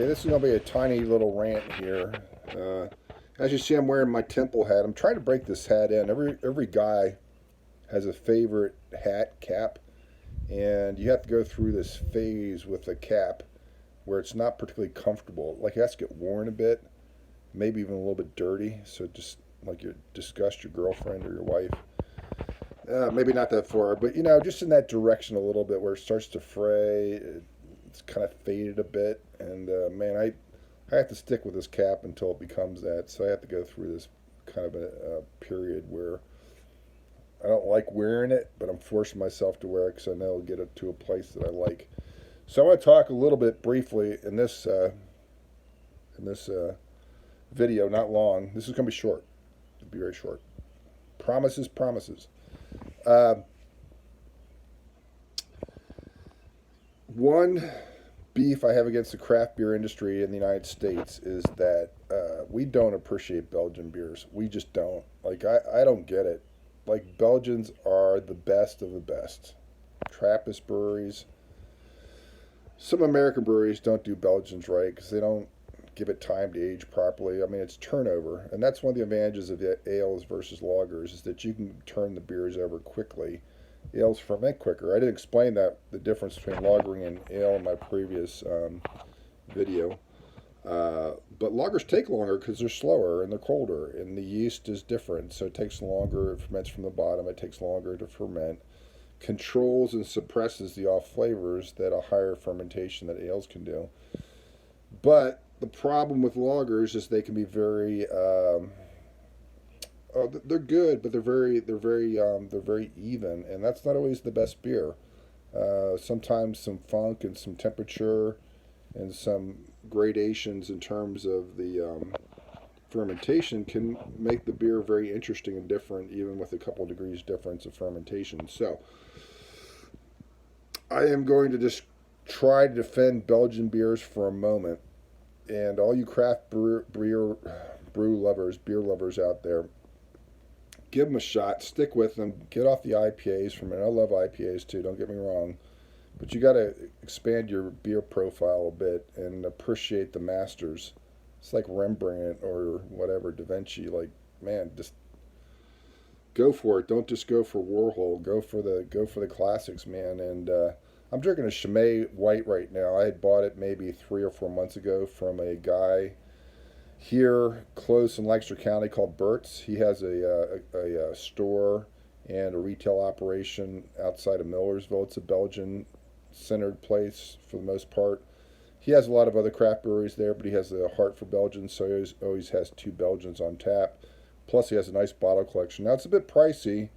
Okay, this is going to be a tiny little rant here. As you see, I'm wearing my temple hat. I'm trying to break this hat in. Every guy has a favorite hat cap, and you have to go through this phase with the cap where it's not particularly comfortable. Like it has to get worn a bit, maybe even a little bit dirty. So just like you disgust your girlfriend or your wife. Maybe not that far, but just in that direction a little bit where it starts to fray. It's kind of faded a bit, and man, I have to stick with this cap until it becomes that. So I have to go through this kind of a period where I don't like wearing it, but I'm forcing myself to wear it because I know it'll get it to a place that I like. So I want to talk a little bit briefly in this video, not long. This is going to be short. It'll be very short. Promises, promises. One beef I have against the craft beer industry in the United States is that we don't appreciate Belgian beers. We just don't. Like, I don't get it. Like, Belgians are the best of the best. Trappist breweries. Some American breweries don't do Belgians right because they don't give it time to age properly. I mean, it's turnover. And that's one of the advantages of ales versus lagers is that you can turn the beers over quickly. Ales ferment quicker. I didn't explain the difference between lagering and ale in my previous video. But lagers take longer because they're slower and they're colder, and the yeast is different, so it takes longer. It ferments from the bottom. It takes longer to ferment. Controls and suppresses the off flavors that a higher fermentation that ales can do. But the problem with lagers is they can be very they're good, but they're very even, and that's not always the best beer. Sometimes some funk and some temperature and some gradations in terms of the fermentation can make the beer very interesting and different, even with a couple of degrees difference of fermentation. So I am going to just try to defend Belgian beers for a moment, and all you craft beer lovers out there, give them a shot. Stick with them. Get off the IPAs from it. I love IPAs too, don't get me wrong. But you got to expand your beer profile a bit and appreciate the masters. It's like Rembrandt or whatever, Da Vinci. Like, man, just go for it. Don't just go for Warhol. Go for the classics, man. And I'm drinking a Chimay White right now. I had bought it maybe 3 or 4 months ago from a guy here close in Lancaster County called Bert's. He has a store and a retail operation outside of Millersville. It's a Belgian-centered place for the most part. He has a lot of other craft breweries there, but he has a heart for Belgians, so he always has 2 Belgians on tap. Plus, he has a nice bottle collection. Now, it's a bit pricey,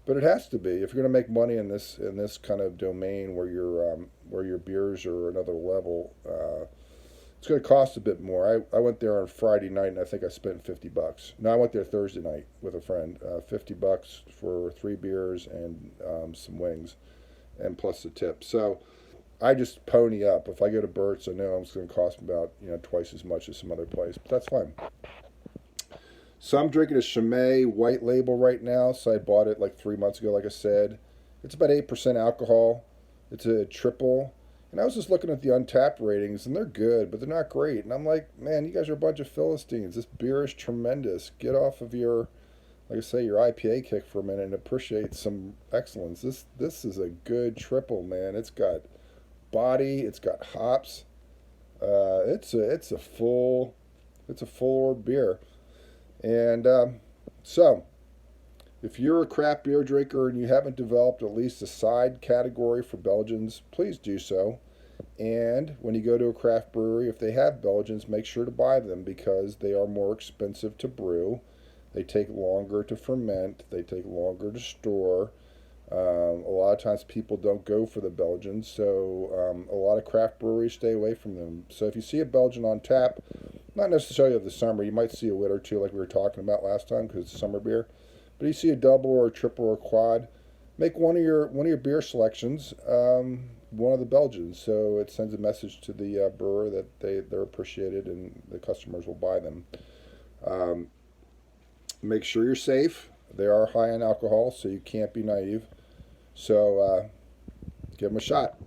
but it has to be if you're going to make money in this kind of domain where your beers are another level. It's going to cost a bit more. I went there on Friday night, and I think I spent $50. No, I went there Thursday night with a friend. $50 for 3 beers and some wings, and plus the tip. So I just pony up. If I go to Bert's, I know it's going to cost me about twice as much as some other place, but that's fine. So I'm drinking a Chimay White Label right now. So I bought it like 3 months ago, like I said. It's about 8% alcohol. It's a triple. And I was just looking at the Untapped ratings, and they're good, but they're not great. And I'm like, man, you guys are a bunch of Philistines. This beer is tremendous. Get off of your, like I say, your IPA kick for a minute and appreciate some excellence. This is a good triple, man. It's got body. It's got hops. It's a full beer. And so, if you're a craft beer drinker and you haven't developed at least a side category for Belgians, please do so. And when you go to a craft brewery, if they have Belgians, make sure to buy them because they are more expensive to brew. They take longer to ferment. They take longer to store. A lot of times people don't go for the Belgians, so a lot of craft breweries stay away from them. So if you see a Belgian on tap, not necessarily of the summer, you might see a wit or two like we were talking about last time because it's a summer beer. But you see a double or a triple or a quad, make one of your beer selections one of the Belgians, so it sends a message to the brewer that they're appreciated and the customers will buy them. Make sure you're safe. They are high in alcohol, so you can't be naive. So give them a shot.